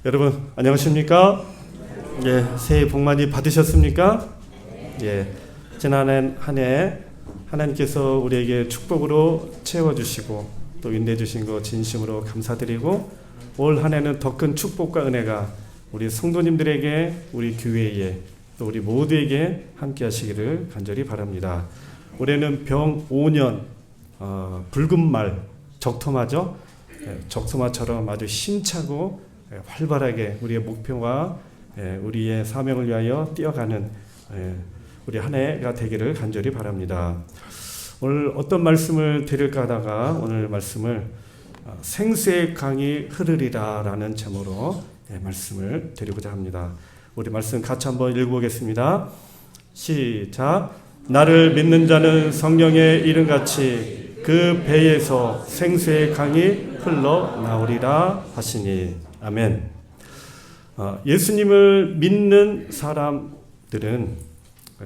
여러분 안녕하십니까? 예, 새해 복 많이 받으셨습니까? 예, 지난 한 해 하나님께서 우리에게 축복으로 채워주시고 또 인내주신 거 진심으로 감사드리고 올 한 해는 더 큰 축복과 은혜가 우리 성도님들에게, 우리 교회에, 또 우리 모두에게 함께 하시기를 간절히 바랍니다. 올해는 병 5년 붉은 말 적토마죠. 적토마처럼 아주 힘차고 활발하게 우리의 목표와 우리의 사명을 위하여 뛰어가는 우리 한 해가 되기를 간절히 바랍니다. 오늘 어떤 말씀을 드릴까 하다가 오늘 말씀을 생수의 강이 흐르리라 라는 제목으로 말씀을 드리고자 합니다. 우리 말씀 같이 한번 읽어보겠습니다. 시작. 나를 믿는 자는 성령의 이름같이 그 배에서 생수의 강이 흘러나오리라 하시니. 아멘. 예수님을 믿는 사람들은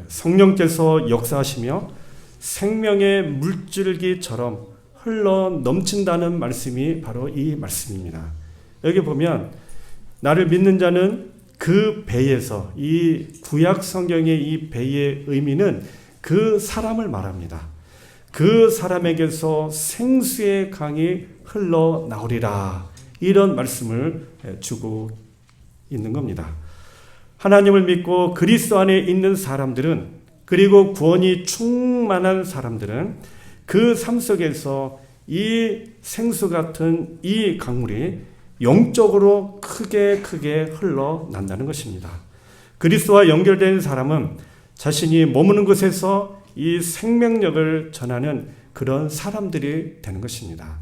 성령께서 역사하시며 생명의 물줄기처럼 흘러 넘친다는 말씀이 바로 이 말씀입니다. 여기 보면 나를 믿는 자는 그 배에서, 이 구약 성경의 이 배의 의미는 그 사람을 말합니다. 그 사람에게서 생수의 강이 흘러나오리라, 이런 말씀을 주고 있는 겁니다. 하나님을 믿고 그리스도 안에 있는 사람들은, 그리고 구원이 충만한 사람들은 그 삶 속에서 이 생수 같은 이 강물이 영적으로 크게 흘러난다는 것입니다. 그리스도와 연결된 사람은 자신이 머무는 곳에서 이 생명력을 전하는 그런 사람들이 되는 것입니다.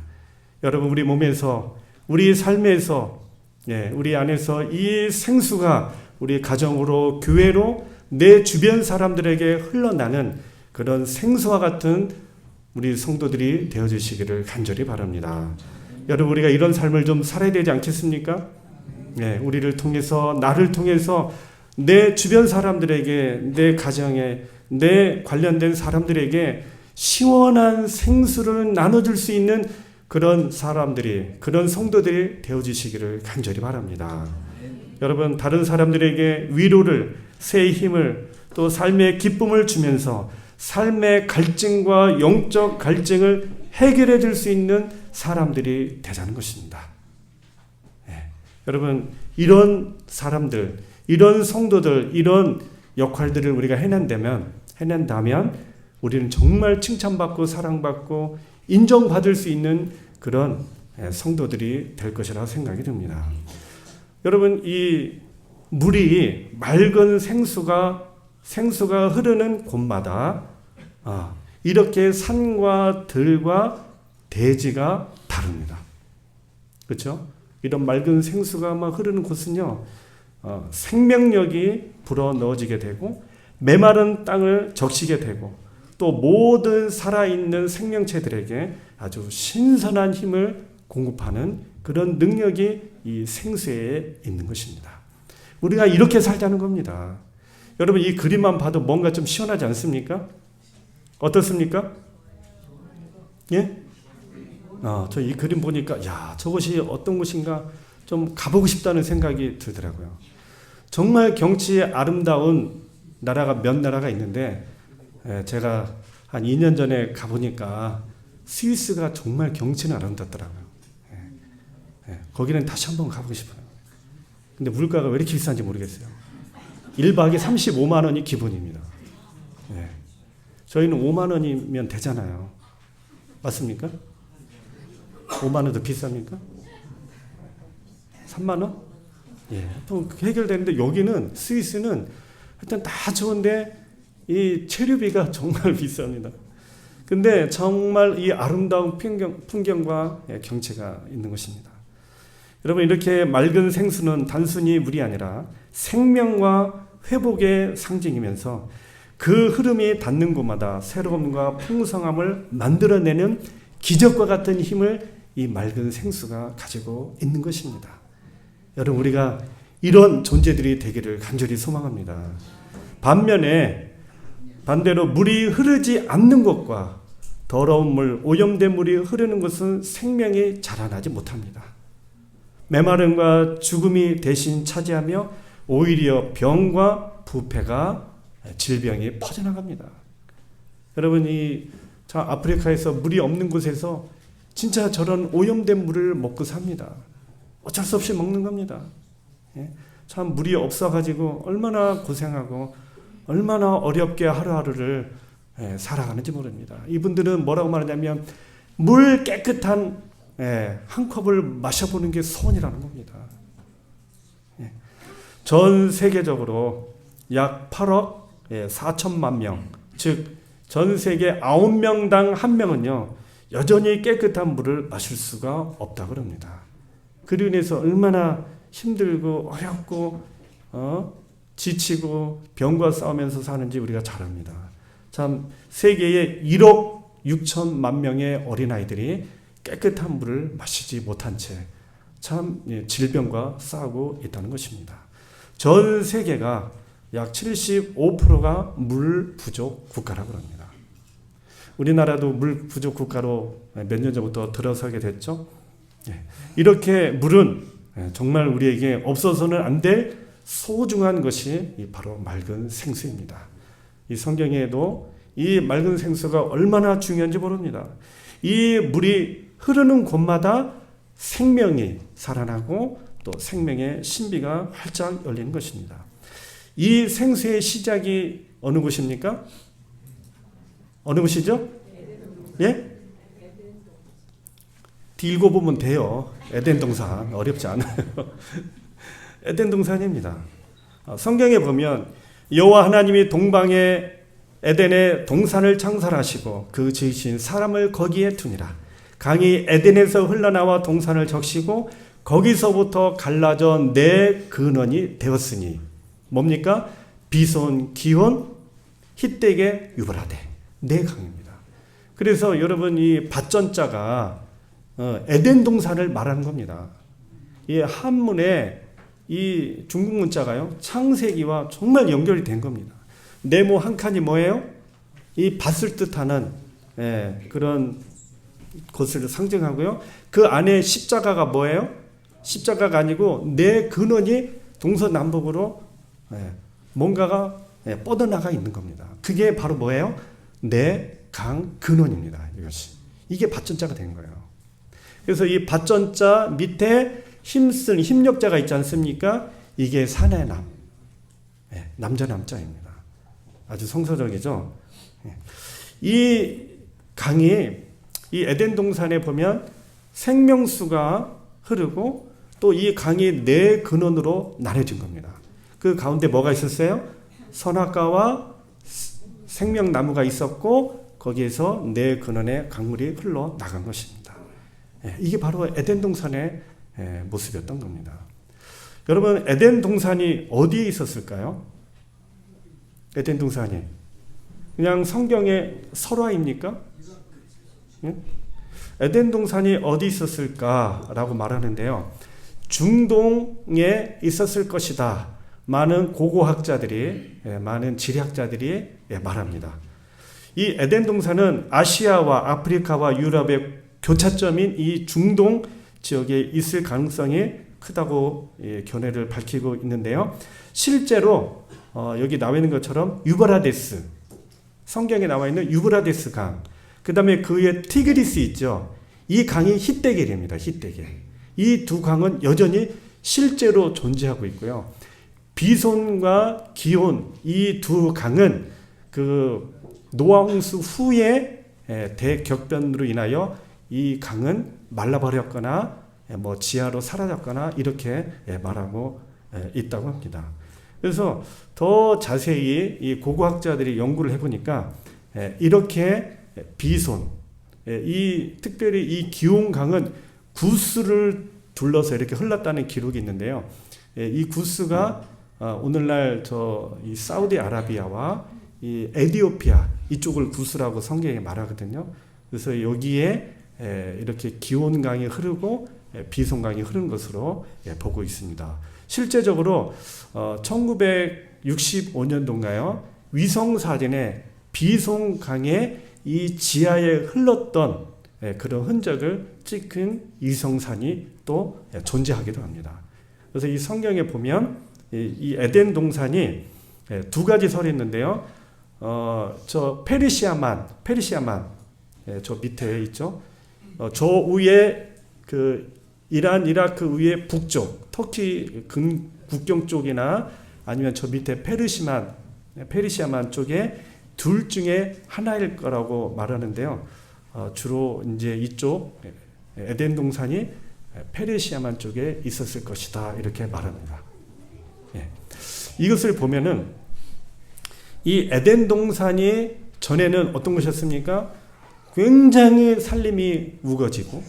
여러분, 우리 몸에서, 우리 삶에서, 우리 안에서 이 생수가 우리 가정으로, 교회로, 내 주변 사람들에게 흘러나는 그런 생수와 같은 우리 성도들이 되어주시기를 간절히 바랍니다. 여러분, 우리가 이런 삶을 좀 살아야 되지 않겠습니까? 우리를 통해서, 나를 통해서 내 주변 사람들에게, 내 가정에, 내 관련된 사람들에게 시원한 생수를 나눠줄 수 있는 그런 사람들이, 그런 성도들이 되어주시기를 간절히 바랍니다. 여러분, 다른 사람들에게 위로를, 새 힘을, 또 삶의 기쁨을 주면서 삶의 갈증과 영적 갈증을 해결해 줄 수 있는 사람들이 되자는 것입니다. 여러분, 이런 사람들, 이런 성도들, 이런 역할들을 우리가 해낸다면 우리는 정말 칭찬받고 사랑받고 인정받을 수 있는 그런 성도들이 될 것이라고 생각이 듭니다. 여러분, 이 물이, 맑은 생수가 흐르는 곳마다 이렇게 산과 들과 대지가 다릅니다. 그렇죠? 이런 맑은 생수가 막 흐르는 곳은요, 생명력이 불어넣어지게 되고 메마른 땅을 적시게 되고 또 모든 살아있는 생명체들에게 아주 신선한 힘을 공급하는 그런 능력이 이 생수에 있는 것입니다. 우리가 이렇게 살자는 겁니다. 여러분, 이 그림만 봐도 뭔가 좀 시원하지 않습니까? 어떻습니까? 예? 저 이 그림 보니까 저것이 어떤 곳인가 좀 가보고 싶다는 생각이 들더라고요. 정말 경치의 아름다운 나라가 몇 나라가 있는데 제가 한 2년 전에 가보니까 스위스가 정말 경치는 아름답더라고요. 거기는 다시 한번 가보고 싶어요. 근데 물가가 왜 이렇게 비싼지 모르겠어요. 1박에 35만 원이 기본입니다. 저희는 5만 원이면 되잖아요. 맞습니까? 5만 원 더 비쌉니까? 3만 원? 또 해결되는데 여기는, 스위스는 하여튼 다 좋은데 이 체류비가 정말 비쌉니다. 근데 정말 이 아름다운 풍경과 경치가 있는 것입니다. 여러분, 이렇게 맑은 생수는 단순히 물이 아니라 생명과 회복의 상징이면서 그 흐름이 닿는 곳마다 새로움과 풍성함을 만들어내는 기적과 같은 힘을 이 맑은 생수가 가지고 있는 것입니다. 여러분, 우리가 이런 존재들이 되기를 간절히 소망합니다. 반대로 물이 흐르지 않는 곳과 더러운 물, 오염된 물이 흐르는 곳은 생명이 자라나지 못합니다. 메마름과 죽음이 대신 차지하며 오히려 병과 부패가 질병이 퍼져나갑니다. 여러분 아프리카에서 물이 없는 곳에서 진짜 저런 오염된 물을 먹고 삽니다. 어쩔 수 없이 먹는 겁니다. 참 물이 없어가지고 얼마나 고생하고 얼마나 어렵게 하루하루를 살아가는지 모릅니다. 이분들은 뭐라고 말하냐면 물 깨끗한 한 컵을 마셔보는 게 소원이라는 겁니다. 전 세계적으로 약 8억 4천만 명, 즉 전 세계 9명당 1명은요 여전히 깨끗한 물을 마실 수가 없다고 합니다. 그로 인해서 얼마나 힘들고 어렵고 지치고 병과 싸우면서 사는지 우리가 잘 압니다. 참 세계에 1억 6천만 명의 어린아이들이 깨끗한 물을 마시지 못한 채 참 질병과 싸우고 있다는 것입니다. 전 세계가 약 75%가 물 부족 국가라고 합니다. 우리나라도 물 부족 국가로 몇 년 전부터 들어서게 됐죠. 이렇게 물은 정말 우리에게 없어서는 안 될 소중한 것이 바로 맑은 생수입니다. 이 성경에도 이 맑은 생수가 얼마나 중요한지 모릅니다. 이 물이 흐르는 곳마다 생명이 살아나고 또 생명의 신비가 활짝 열리는 것입니다. 이 생수의 시작이 어느 곳입니까? 어느 곳이죠? 예? 읽어보면 돼요. 에덴 동산 어렵지 않아요. 에덴 동산입니다. 성경에 보면 여호와 하나님이 동방에 에덴에 동산을 창설하시고 그 지으신 사람을 거기에 두니라. 강이 에덴에서 흘러나와 동산을 적시고 거기서부터 갈라져 네 근원이 되었으니 뭡니까? 비손, 기온, 히데게, 유브라데 네 강입니다. 그래서 여러분 이 밭전자가 에덴 동산을 말하는 겁니다. 이 한문에 이 중국 문자가요 창세기와 정말 연결이 된 겁니다. 네모 한 칸이 뭐예요? 이 밭을 뜻하는 그런 것을 상징하고요. 그 안에 십자가가 뭐예요? 십자가가 아니고 네 근원이 동서남북으로 뭔가가 뻗어나가 있는 겁니다. 그게 바로 뭐예요? 네 강 근원입니다. 이게 밭전자가 된 거예요. 그래서 이 밭전자 밑에 힘쓴 힘력자가 있지 않습니까? 이게 사내남, 남자 남자입니다. 아주 성서적이죠. 이 강이 이 에덴 동산에 보면 생명수가 흐르고 또 이 강이 네 근원으로 나눠진 겁니다. 그 가운데 뭐가 있었어요? 선악과와 생명나무가 있었고 거기에서 네 근원의 강물이 흘러나간 것입니다. 이게 바로 에덴 동산의 모습이었던 겁니다. 여러분 에덴 동산이 어디에 있었을까요? 에덴 동산이 그냥 성경의 설화입니까? 에덴 동산이 어디 있었을까라고 말하는데요. 중동에 있었을 것이다. 많은 고고학자들이 많은 지리학자들이 말합니다. 이 에덴 동산은 아시아와 아프리카와 유럽의 교차점인 이 중동 지역에 있을 가능성이 크다고 견해를 밝히고 있는데요. 실제로 여기 나와 있는 것처럼 유브라데스, 성경에 나와 있는 유브라데스 강, 그 다음에 그 위에 티그리스 있죠. 이 강이 히데겔입니다. 히데겔. 이 두 강은 여전히 실제로 존재하고 있고요. 비손과 기온 이 두 강은 그 노아 홍수 후에 대격변으로 인하여 이 강은 말라버렸거나 뭐 지하로 사라졌거나 이렇게 말하고 있다고 합니다. 그래서 더 자세히 이 고고학자들이 연구를 해보니까 이렇게 비손, 특별히 이 기온강은 구스를 둘러서 이렇게 흘렀다는 기록이 있는데요. 이 구스가 오늘날 이 사우디아라비아와 이 에티오피아 이쪽을 구스라고 성경에 말하거든요. 그래서 여기에 이렇게 기온강이 흐르고 비손강이 흐른 것으로 보고 있습니다. 실제적으로 1965년도인가요? 위성 사진에 비손강의 이 지하에 흘렀던 그런 흔적을 찍은 이성산이 또 존재하기도 합니다. 그래서 이 성경에 보면 이 에덴 동산이 두 가지 설이 있는데요. 저 페르시아만 저 밑에 있죠. 저 위에 그 이란, 이라크 위에 북쪽, 터키 국경 쪽이나 아니면 저 밑에 페르시아만 쪽에 둘 중에 하나일 거라고 말하는데요. 주로 이제 이쪽 에덴 동산이 페르시아만 쪽에 있었을 것이다 이렇게 말합니다. 이것을 보면은 이 에덴 동산이 전에는 어떤 것이었습니까? 굉장히 산림이 우거지고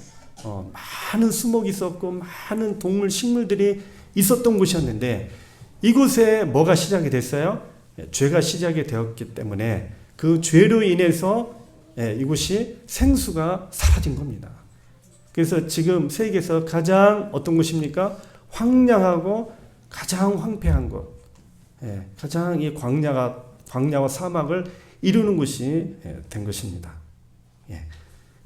많은 수목이 있었고 많은 동물 식물들이 있었던 곳이었는데 이곳에 뭐가 시작이 됐어요? 죄가 시작이 되었기 때문에 그 죄로 인해서 이곳이 생수가 사라진 겁니다. 그래서 지금 세계에서 가장 어떤 곳입니까? 황량하고 가장 황폐한 곳, 가장 이 광야와 사막을 이루는 곳이 된 것입니다.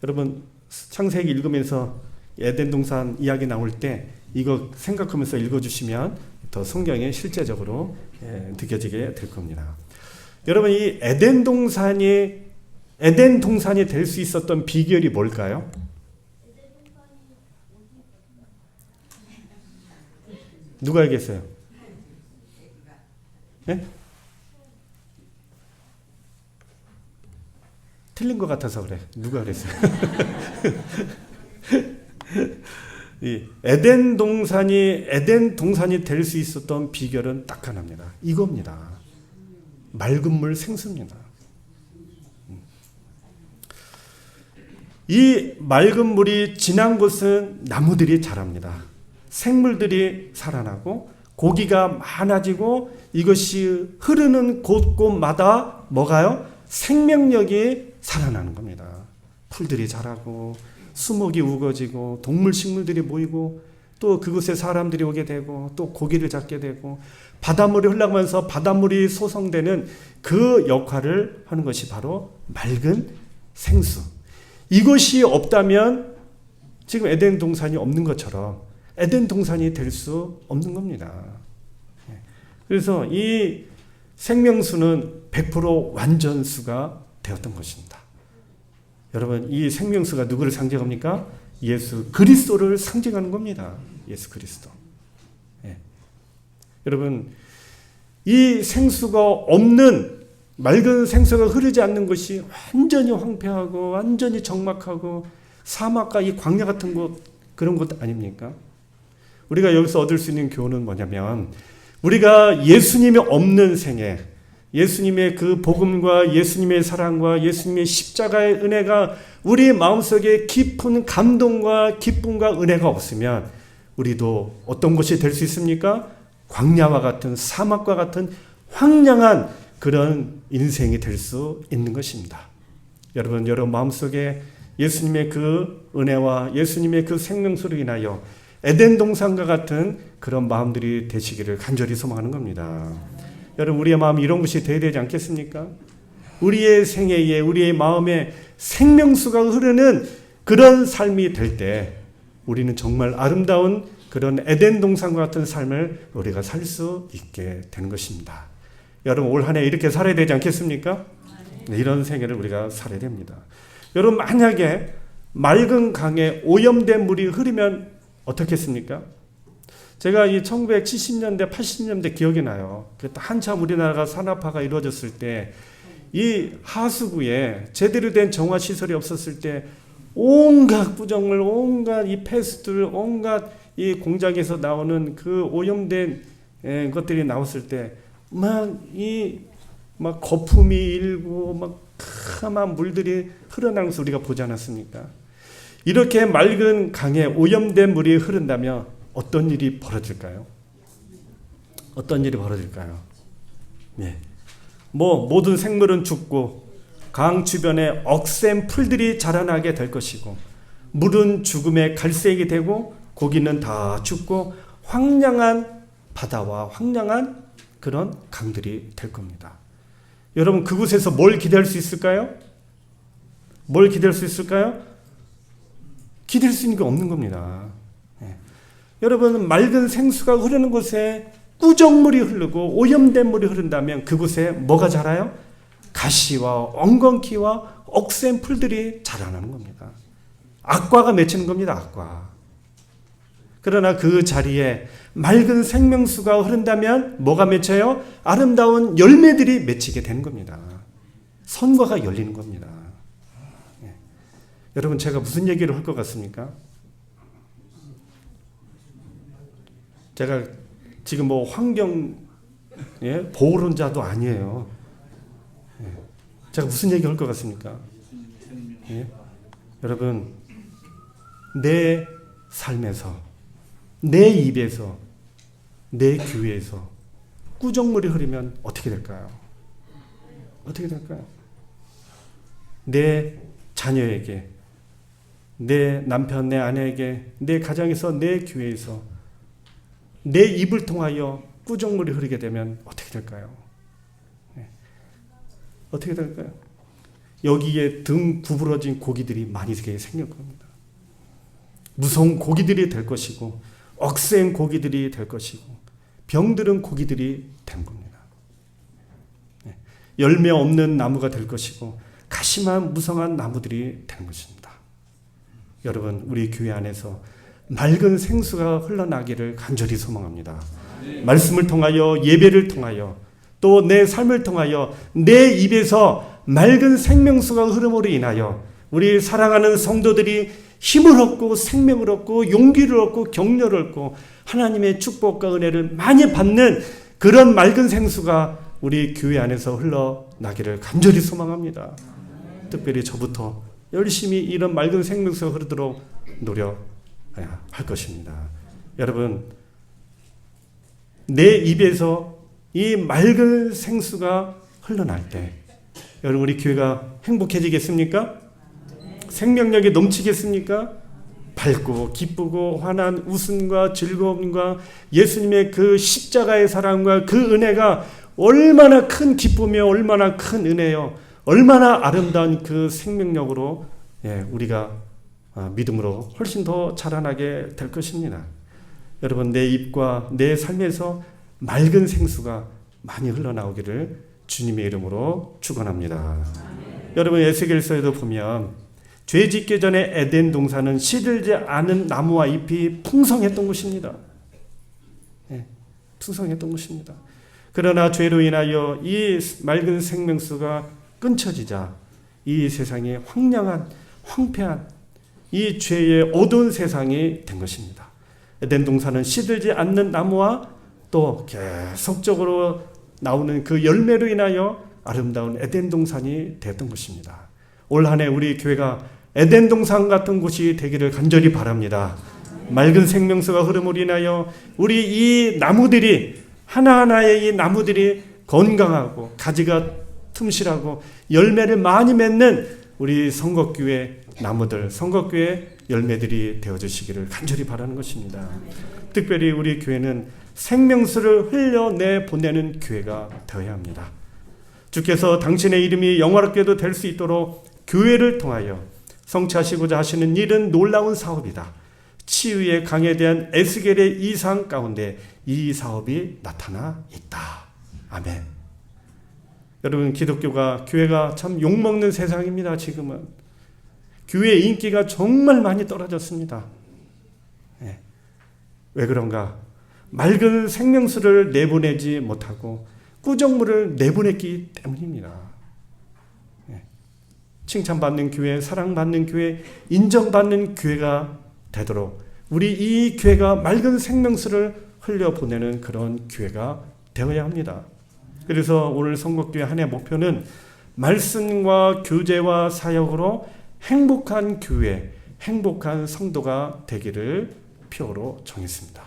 여러분 창세기 읽으면서 에덴 동산 이야기 나올 때 이거 생각하면서 읽어주시면 더 성경에 실제적으로 느껴지게 될 겁니다. 여러분 이 에덴 동산이 될 수 있었던 비결이 뭘까요? 누가 얘기했어요? 네? 틀린 것 같아서 그래. 누가 그랬어요? 이 에덴 동산이 될 수 있었던 비결은 딱 하나입니다. 이겁니다. 맑은 물 생수입니다. 이 맑은 물이 진한 곳은 나무들이 자랍니다. 생물들이 살아나고 고기가 많아지고 이것이 흐르는 곳곳마다 뭐가요? 생명력이 살아나는 겁니다. 풀들이 자라고 수목이 우거지고 동물 식물들이 모이고 또 그곳에 사람들이 오게 되고 또 고기를 잡게 되고 바닷물이 흘러가면서 바닷물이 소성되는 그 역할을 하는 것이 바로 맑은 생수. 이것이 없다면 지금 에덴 동산이 없는 것처럼 에덴 동산이 될 수 없는 겁니다. 그래서 이 생명수는 100% 완전수가 되었던 것입니다. 여러분 이 생명수가 누구를 상징합니까? 예수 그리스도를 상징하는 겁니다. 예수 그리스도. 여러분 이 생수가 없는 맑은 생수가 흐르지 않는 것이 완전히 황폐하고 완전히 적막하고 사막과 이 광야 같은 곳 그런 곳 아닙니까? 우리가 여기서 얻을 수 있는 교훈은 뭐냐면 우리가 예수님이 없는 생애 예수님의 그 복음과 예수님의 사랑과 예수님의 십자가의 은혜가 우리 마음속에 깊은 감동과 기쁨과 은혜가 없으면 우리도 어떤 것이 될 수 있습니까? 광야와 같은 사막과 같은 황량한 그런 인생이 될 수 있는 것입니다. 여러분 마음속에 예수님의 그 은혜와 예수님의 그 생명수로 인하여 에덴 동산과 같은 그런 마음들이 되시기를 간절히 소망하는 겁니다. 여러분 우리의 마음이 이런 것이 되어야 되지 않겠습니까? 우리의 생애에 우리의 마음에 생명수가 흐르는 그런 삶이 될 때 우리는 정말 아름다운 그런 에덴 동산과 같은 삶을 우리가 살 수 있게 되는 것입니다. 여러분 올 한 해 이렇게 살아야 되지 않겠습니까? 이런 생애를 우리가 살아야 됩니다. 여러분 만약에 맑은 강에 오염된 물이 흐르면 어떻겠습니까? 제가 이 1970년대 80년대 기억이 나요. 그때 한참 우리나라가 산업화가 이루어졌을 때 이 하수구에 제대로 된 정화 시설이 없었을 때 온갖 구정물, 온갖 이 패스트들, 온갖 이 공장에서 나오는 그 오염된 것들이 나왔을 때 막 거품이 일고 막 까만 물들이 흘러나오는 것을 우리가 보지 않았습니까? 이렇게 맑은 강에 오염된 물이 흐른다면 어떤 일이 벌어질까요? 어떤 일이 벌어질까요? 모든 생물은 죽고 강 주변에 억센 풀들이 자라나게 될 것이고 물은 죽음의 갈색이 되고 고기는 다 죽고 황량한 바다와 황량한 그런 강들이 될 겁니다. 여러분 그곳에서 뭘 기대할 수 있을까요? 뭘 기대할 수 있을까요? 기댈 수 있는 게 없는 겁니다. 예. 여러분, 맑은 생수가 흐르는 곳에 꾸정물이 흐르고 오염된 물이 흐른다면 그곳에 뭐가 자라요? 가시와 엉겅퀴와 억센 풀들이 자라나는 겁니다. 악과가 맺히는 겁니다. 악과. 그러나 그 자리에 맑은 생명수가 흐른다면 뭐가 맺혀요? 아름다운 열매들이 맺히게 되는 겁니다. 선과가 열리는 겁니다. 예. 여러분, 제가 무슨 얘기를 할 것 같습니까? 제가 지금 뭐 환경 보호론자도 아니에요. 예. 제가 무슨 얘기 할 것 같습니까? 예. 여러분, 내 삶에서, 내 입에서, 내 귀에서 꾸정물이 흐르면 어떻게 될까요? 어떻게 될까요? 내 자녀에게, 내 남편, 내 아내에게, 내 가정에서, 내 교회에서 내 입을 통하여 꾸정물이 흐르게 되면 어떻게 될까요? 네. 어떻게 될까요? 여기에 등 구부러진 고기들이 많이 생길 겁니다. 무서운 고기들이 될 것이고, 억센 고기들이 될 것이고, 병들은 고기들이 된 겁니다. 네. 열매 없는 나무가 될 것이고, 가시만 무성한 나무들이 되는 것입니다. 여러분, 우리 교회 안에서 맑은 생수가 흘러나기를 간절히 소망합니다. 말씀을 통하여, 예배를 통하여, 또 내 삶을 통하여 내 입에서 맑은 생명수가 흐름으로 인하여 우리 사랑하는 성도들이 힘을 얻고 생명을 얻고 용기를 얻고 격려를 얻고 하나님의 축복과 은혜를 많이 받는 그런 맑은 생수가 우리 교회 안에서 흘러나기를 간절히 소망합니다. 특별히 저부터 열심히 이런 맑은 생명수가 흐르도록 노력할 것입니다. 여러분, 내 입에서 이 맑은 생수가 흘러날 때 여러분, 우리 교회가 행복해지겠습니까? 생명력이 넘치겠습니까? 밝고 기쁘고 환한 웃음과 즐거움과 예수님의 그 십자가의 사랑과 그 은혜가 얼마나 큰 기쁨이요, 얼마나 큰 은혜요, 얼마나 아름다운 그 생명력으로 우리가 믿음으로 훨씬 더 자라나게 될 것입니다. 여러분, 내 입과 내 삶에서 맑은 생수가 많이 흘러나오기를 주님의 이름으로 축원합니다. 여러분, 에스겔서에도 보면 죄 짓기 전에 에덴 동산은 시들지 않은 나무와 잎이 풍성했던 곳입니다. 풍성했던 곳입니다. 그러나 죄로 인하여 이 맑은 생명수가 끊쳐지자 이 세상이 황량한, 황폐한 이 죄의 어두운 세상이 된 것입니다. 에덴 동산은 시들지 않는 나무와 또 계속적으로 나오는 그 열매로 인하여 아름다운 에덴 동산이 되었던 것입니다. 올 한 해 우리 교회가 에덴 동산 같은 곳이 되기를 간절히 바랍니다. 맑은 생명수가 흐름으로 인하여 우리 이 나무들이, 하나하나의 이 나무들이 건강하고 가지가 틈실하고 열매를 많이 맺는 우리 성곽교회 나무들, 성곽교회 열매들이 되어주시기를 간절히 바라는 것입니다. 특별히 우리 교회는 생명수를 흘려내 보내는 교회가 되어야 합니다. 주께서 당신의 이름이 영화롭게도 될 수 있도록 교회를 통하여 성취하시고자 하시는 일은 놀라운 사업이다. 치유의 강에 대한 에스겔의 이상 가운데 이 사업이 나타나 있다. 아멘. 여러분, 기독교가, 교회가 참 욕먹는 세상입니다. 지금은 교회 인기가 정말 많이 떨어졌습니다. 왜 그런가? 맑은 생명수를 내보내지 못하고 꾸정물을 내보냈기 때문입니다. 칭찬받는 교회, 사랑받는 교회, 인정받는 교회가 되도록 우리 이 교회가 맑은 생명수를 흘려보내는 그런 교회가 되어야 합니다. 그래서 오늘 성곽교회 한 해 목표는 말씀과 교제와 사역으로 행복한 교회, 행복한 성도가 되기를 표로 정했습니다.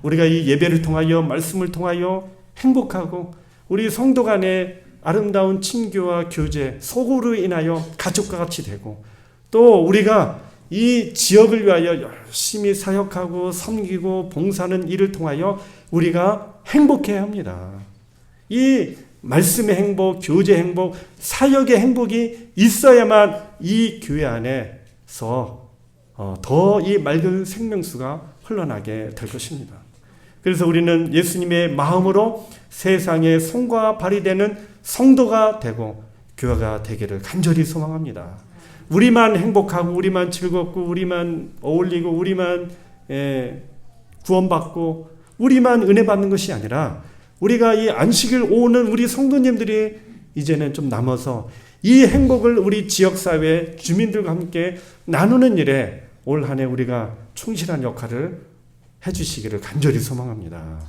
우리가 이 예배를 통하여, 말씀을 통하여 행복하고 우리 성도 간의 아름다운 친교와 교제, 소구로 인하여 가족과 같이 되고, 또 우리가 이 지역을 위하여 열심히 사역하고 섬기고 봉사하는 일을 통하여 우리가 행복해야 합니다. 이 말씀의 행복, 교제 행복, 사역의 행복이 있어야만 이 교회 안에서 더 이 맑은 생명수가 흘러나게 될 것입니다. 그래서 우리는 예수님의 마음으로 세상에 손과 발이 되는 성도가 되고 교회가 되기를 간절히 소망합니다. 우리만 행복하고 우리만 즐겁고 우리만 어울리고 우리만 구원받고 우리만 은혜 받는 것이 아니라 우리가 이 안식일 오는 우리 성도님들이 이제는 좀 남아서 이 행복을 우리 지역사회 주민들과 함께 나누는 일에 올 한 해 우리가 충실한 역할을 해주시기를 간절히 소망합니다.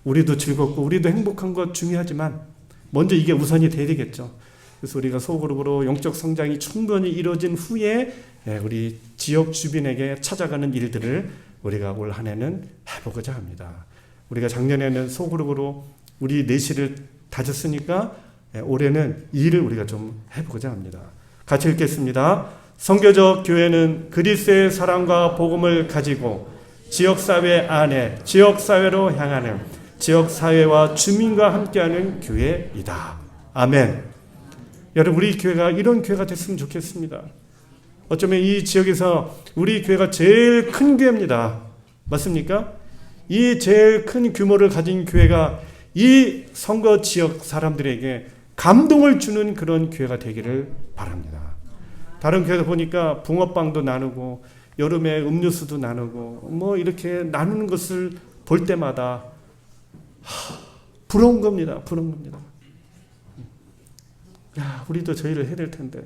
우리도 즐겁고 우리도 행복한 것 중요하지만 먼저 이게 우선이 돼야 되겠죠. 그래서 우리가 소그룹으로 영적 성장이 충분히 이루어진 후에 우리 지역 주민에게 찾아가는 일들을 우리가 올 한 해는 해보고자 합니다. 우리가 작년에는 소그룹으로 우리 내실을 다졌으니까 올해는 이 일을 우리가 좀 해보고자 합니다. 같이 읽겠습니다. 선교적 교회는 그리스도의 사랑과 복음을 가지고 지역사회 안에 지역사회로 향하는 지역사회와 주민과 함께하는 교회이다. 아멘. 여러분 우리 교회가 이런 교회가 됐으면 좋겠습니다. 어쩌면 이 지역에서 우리 교회가 제일 큰 교회입니다. 맞습니까? 이 제일 큰 규모를 가진 교회가 이 선거 지역 사람들에게 감동을 주는 그런 교회가 되기를 바랍니다. 다른 교회도 보니까 붕어빵도 나누고 여름에 음료수도 나누고 뭐 이렇게 나누는 것을 볼 때마다 부러운 겁니다. 부러운 겁니다. 야, 우리도 저 일을 해야 될 텐데.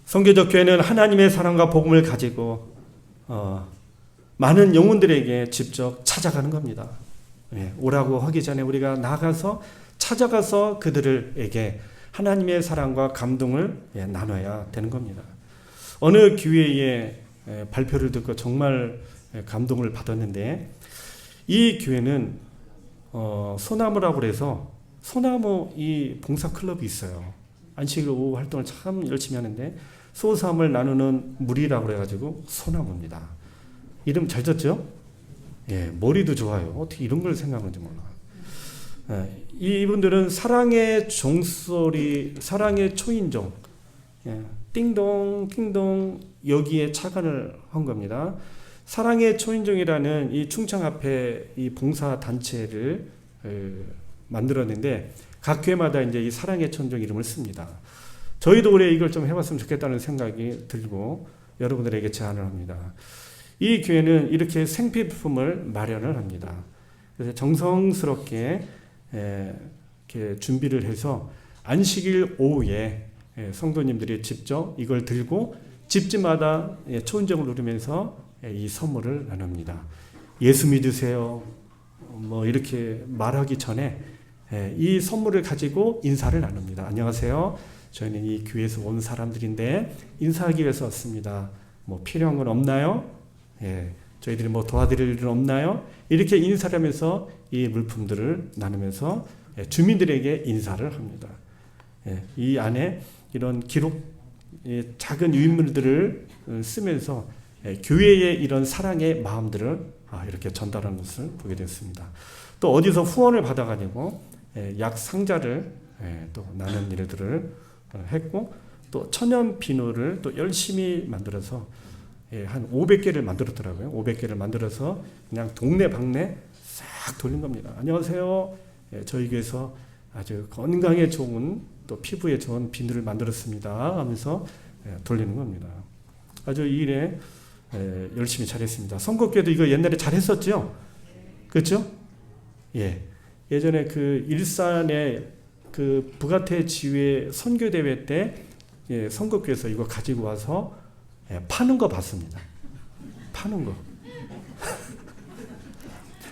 선교적 교회는 하나님의 사랑과 복음을 가지고 많은 영혼들에게 직접 찾아가는 겁니다. 오라고 하기 전에 우리가 나가서 찾아가서 그들에게 하나님의 사랑과 감동을 나눠야 되는 겁니다. 어느 교회의 발표를 듣고 정말 감동을 받았는데 이 교회는 소나무라고 해서 소나무 이 봉사 클럽이 있어요. 안식일 오후 활동을 참 열심히 하는데 소삼을 나누는 무리라고 해가지고 소나무입니다. 이름 잘 졌죠? 머리도 좋아요. 어떻게 이런 걸 생각하는지 몰라. 이분들은 사랑의 종소리, 사랑의 초인종, 띵동 띵동 여기에 착안을 한 겁니다. 사랑의 초인종이라는 이 충청 앞에 이 봉사 단체를 만들었는데 각 교회마다 이제 이 사랑의 초인종 이름을 씁니다. 저희도 올해 이걸 좀 해봤으면 좋겠다는 생각이 들고 여러분들에게 제안을 합니다. 이 교회는 이렇게 생필품을 마련을 합니다. 그래서 정성스럽게 이렇게 준비를 해서 안식일 오후에 성도님들이 직접 이걸 들고 집집마다 초인종을 누르면서 이 선물을 나눕니다. 예수 믿으세요. 뭐 이렇게 말하기 전에 이 선물을 가지고 인사를 나눕니다. 안녕하세요. 저희는 이 교회에서 온 사람들인데 인사하기 위해서 왔습니다. 뭐 필요한 건 없나요? 저희들이 뭐 도와드릴 일은 없나요? 이렇게 인사를 하면서 이 물품들을 나누면서 주민들에게 인사를 합니다. 이 안에 이런 기록, 작은 유인물들을 쓰면서 교회의 이런 사랑의 마음들을 이렇게 전달하는 것을 보게 됐습니다. 또 어디서 후원을 받아가지고 약 상자를 또 나눈 일들을 했고 또 천연 비누를 또 열심히 만들어서 한 500개를 만들었더라고요. 500개를 만들어서 그냥 동네 방네 싹 돌린 겁니다. 안녕하세요. 저희 교회에서 아주 건강에 좋은 또 피부에 좋은 비누를 만들었습니다 하면서 돌리는 겁니다. 아주 이 일에 열심히 잘했습니다. 선곡교회도 이거 옛날에 잘했었죠? 그렇죠? 예전에 그 일산의 그 부가태 지회 선교대회 때 선곡교회에서 이거 가지고 와서 파는 거 봤습니다. 파는 거.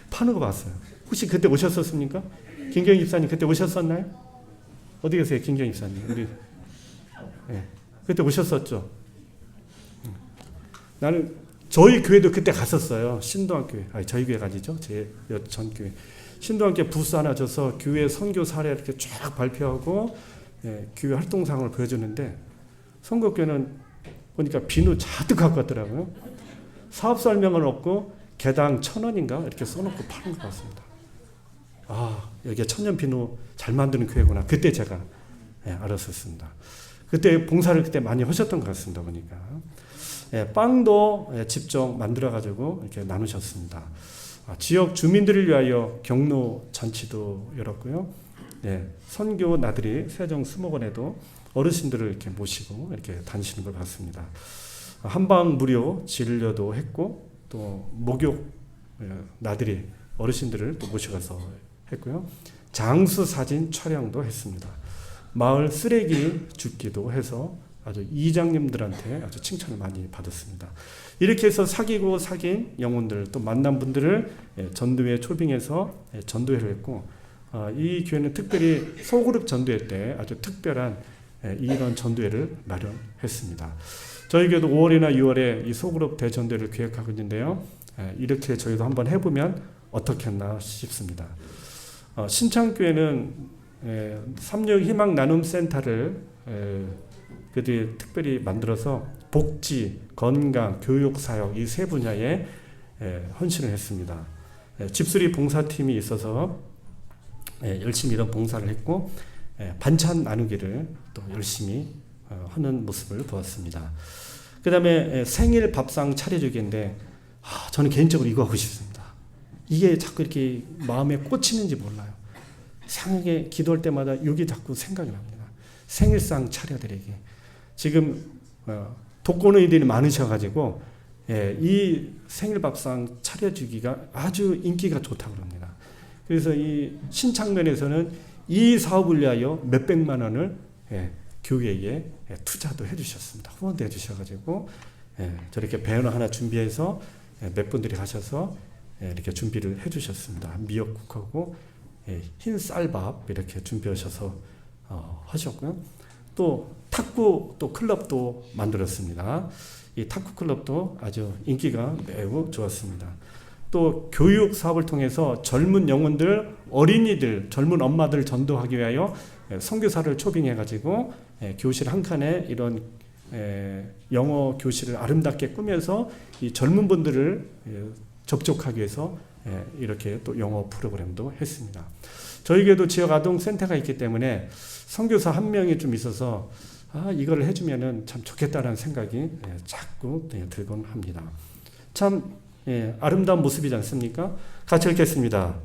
파는 거 봤어요. 혹시 그때 오셨었습니까? 김경희 집사님 그때 오셨었나요? 어디 계세요, 김경희 집사님? 우리 그때 오셨었죠. 나는 저희 교회도 그때 갔었어요. 신도한교회. 저희 교회 가지죠. 제 전 교회. 신도한교회 부스 하나 줘서 교회 선교 사례 이렇게 쫙 발표하고 교회 활동상을 보여주는데 선곡교회는 보니까 비누 잔뜩 갖고 왔더라고요. 사업 설명은 없고 개당 1,000원인가 이렇게 써놓고 파는 것 같습니다. 여기가 천연 비누 잘 만드는 교회구나. 그때 제가 알았었습니다. 그때 봉사를 그때 많이 하셨던 것 같습니다. 보니까 빵도 직접 만들어 가지고 이렇게 나누셨습니다. 지역 주민들을 위하여 경로 잔치도 열었고요. 선교 나들이 세종 수목원에도 어르신들을 이렇게 모시고 이렇게 다니시는 걸 봤습니다. 한방 무료 진료도 했고 또 목욕 나들이 어르신들을 또 모셔가서 했고요. 장수 사진 촬영도 했습니다. 마을 쓰레기 줍기도 해서 아주 이장님들한테 아주 칭찬을 많이 받았습니다. 이렇게 해서 사귄 영혼들 또 만난 분들을 전도회 초빙해서 전도회를 했고 이 교회는 특별히 소그룹 전도회 때 아주 특별한 이런 전도회를 마련했습니다. 저희 교회도 5월이나 6월에 이 소그룹 대전도회를 계획하고 있는데요. 이렇게 저희도 한번 해보면 어떻겠나 싶습니다. 신창교회는 36 희망 나눔 센터를 그들이 특별히 만들어서 복지, 건강, 교육, 사역 이 세 분야에 헌신을 했습니다. 집수리 봉사팀이 있어서 열심히 이런 봉사를 했고 반찬 나누기를 또 열심히 하는 모습을 보았습니다. 그 다음에 생일 밥상 차려주기인데 저는 개인적으로 이거 하고 싶습니다. 이게 자꾸 이렇게 마음에 꽂히는지 몰라요. 생일에 기도할 때마다 이게 자꾸 생각이 납니다. 생일상 차려드리기. 지금 독거노인들이 많으셔가지고 이 생일밥상 차려주기가 아주 인기가 좋다고 합니다. 그래서 이 신창면에서는 이 사업을 위하여 몇백만 원을 교회에 투자도 해주셨습니다. 후원도 해주셔가지고 저렇게 배너 하나 준비해서 몇 분들이 가셔서 이렇게 준비를 해주셨습니다. 미역국하고 흰 쌀밥 이렇게 준비하셔서 하셨고요. 또 탁구 또 클럽도 만들었습니다. 이 탁구 클럽도 아주 인기가 매우 좋았습니다. 또 교육 사업을 통해서 젊은 영혼들, 어린이들, 젊은 엄마들 전도하기 위하여 선교사를 초빙해 가지고 교실 한 칸에 이런 영어 교실을 아름답게 꾸며서 이 젊은 분들을 접촉하기 위해서 이렇게 또 영어 프로그램도 했습니다. 저희에게도 지역 아동 센터가 있기 때문에 선교사 한 명이 좀 있어서 이걸 해주면은 참 좋겠다는 생각이 자꾸 들곤 합니다. 참 아름다운 모습이지 않습니까? 같이 읽겠습니다.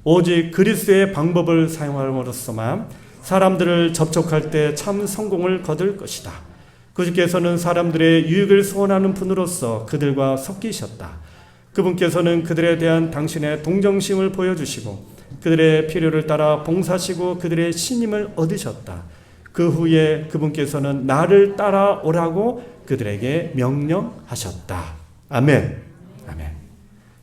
오직 그리스도의 방법을 사용함으로써만 사람들을 접촉할 때 참 성공을 거둘 것이다. 그분께서는 사람들의 유익을 소원하는 분으로서 그들과 섞이셨다. 그분께서는 그들에 대한 당신의 동정심을 보여주시고 그들의 필요를 따라 봉사하시고 그들의 신임을 얻으셨다. 그 후에 그분께서는 나를 따라오라고 그들에게 명령하셨다. 아멘. 아멘.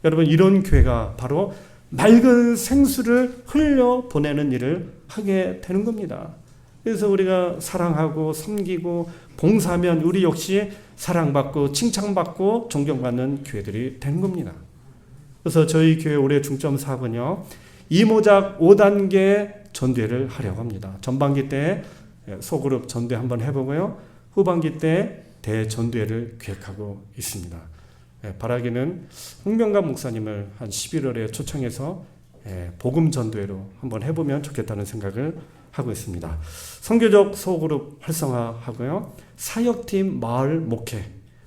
여러분 이런 교회가 바로 맑은 생수를 흘려 보내는 일을 하게 되는 겁니다. 그래서 우리가 사랑하고 섬기고 봉사하면 우리 역시 사랑받고 칭찬받고 존경받는 교회들이 되는 겁니다. 그래서 저희 교회 올해 중점 사업은요. 이모작 5단계 전도회를 하려고 합니다. 전반기 때 소그룹 전도회 한번 해보고요. 후반기 때 대전도회를 계획하고 있습니다. 바라기는 홍명감 목사님을 한 11월에 초청해서 복음 전도회로 한번 해보면 좋겠다는 생각을 하고 있습니다. 선교적 소그룹 활성화하고요. 사역팀 마을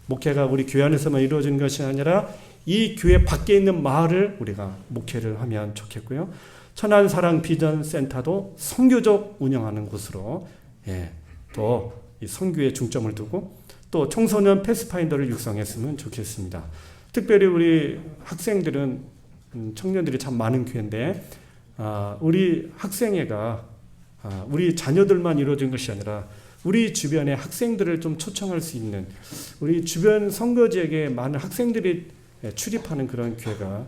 목회가 우리 교회 안에서만 이루어지는 것이 아니라 이 교회 밖에 있는 마을을 우리가 목회를 하면 좋겠고요. 천안사랑 비전센터도 선교적 운영하는 곳으로 또 이 선교에 중점을 두고 또 청소년 패스파인더를 육성했으면 좋겠습니다. 특별히 우리 학생들은 청년들이 참 많은 교회인데 우리 학생회가 우리 자녀들만 이루어진 것이 아니라 우리 주변의 학생들을 좀 초청할 수 있는 우리 주변 선교지역에 많은 학생들이 출입하는 그런 교회가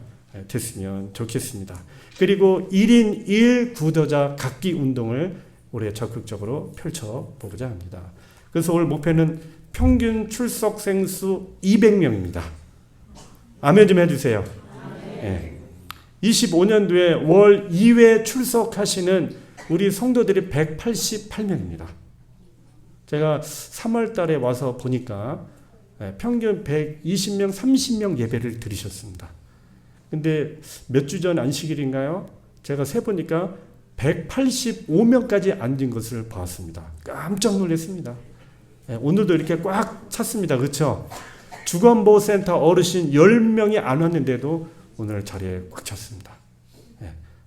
됐으면 좋겠습니다. 그리고 1인 1 구도자 각기 운동을 올해 적극적으로 펼쳐보고자 합니다. 그래서 올 목표는 평균 출석생 수 200명입니다. 아멘 좀 해주세요. 네. 25년도에 월 2회 출석하시는 우리 성도들이 188명입니다. 제가 3월 달에 와서 보니까 평균 120명, 30명 예배를 드리셨습니다. 근데 몇 주 전 안식일인가요? 제가 세보니까 185명까지 앉은 것을 보았습니다. 깜짝 놀랐습니다. 오늘도 이렇게 꽉 찼습니다. 그렇죠? 주간보호센터 어르신 10명이 안 왔는데도 오늘 자리에 꽉 찼습니다.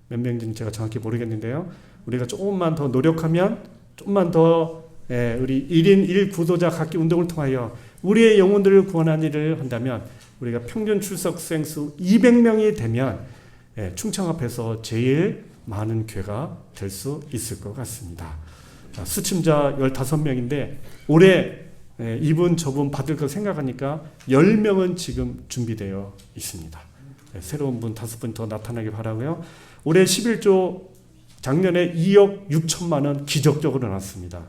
몇 명인지 제가 정확히 모르겠는데요. 우리가 조금만 더 노력하면, 조금만 더 우리 1인 1구도자 갖기 운동을 통하여 우리의 영혼들을 구원하는 일을 한다면, 우리가 평균 출석생 수 200명이 되면 충청 앞에서 제일 많은 교회가 될 수 있을 것 같습니다. 수침자 15명인데 올해 이분 저분 받을 거 생각하니까 10명은 지금 준비되어 있습니다. 새로운 분 5분 더 나타나길 바라고요. 올해 11조, 작년에 2억 6천만 원 기적적으로 나왔습니다.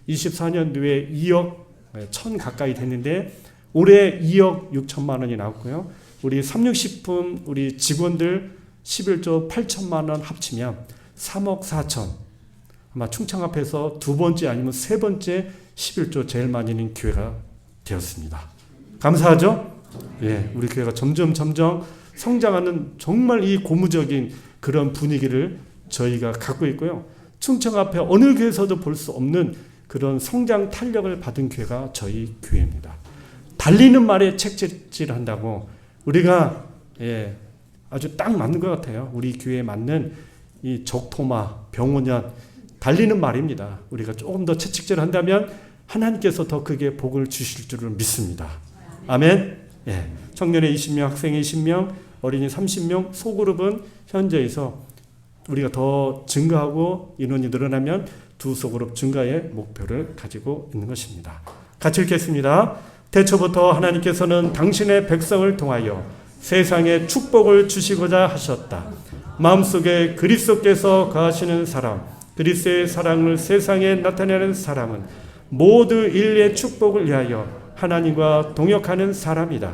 24년도에 2억 1천 가까이 됐는데 올해 2억 6천만 원이 나왔고요. 우리 360분 우리 직원들 11조 8천만 원 합치면 3억 4천. 아마 충청 앞에서 두 번째 아니면 세 번째 11조 제일 많이 있는 교회가 되었습니다. 감사하죠? 예, 우리 교회가 점점 성장하는 정말 이 고무적인 그런 분위기를 저희가 갖고 있고요. 충청 앞에 어느 교회에서도 볼 수 없는 그런 성장 탄력을 받은 교회가 저희 교회입니다. 달리는 말에 책질을 한다고 우리가 아주 딱 맞는 것 같아요. 우리 교회에 맞는 이 적토마, 병원연 달리는 말입니다. 우리가 조금 더 채찍질을 한다면 하나님께서 더 크게 복을 주실 줄을 믿습니다. 아멘. 청년의 20명, 학생의 20명, 어린이 30명, 소그룹은 현재에서 우리가 더 증가하고 인원이 늘어나면 두 소그룹 증가의 목표를 가지고 있는 것입니다. 같이 읽겠습니다. 태초부터 하나님께서는 당신의 백성을 통하여 세상에 축복을 주시고자 하셨다. 마음속에 그리스도께서 거하시는 사람, 그리스도의 사랑을 세상에 나타내는 사람은 모두 인류의 축복을 위하여 하나님과 동역하는 사람이다.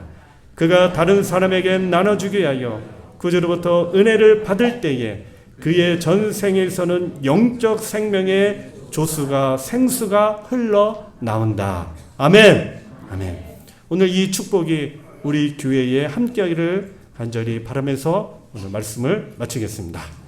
그가 다른 사람에게 나눠주기 위하여 구주로부터 은혜를 받을 때에 그의 전생에서는 영적 생명의 조수가 생수가 흘러나온다. 아멘. 아멘. 오늘 이 축복이 우리 교회에 함께하기를 간절히 바라면서 오늘 말씀을 마치겠습니다.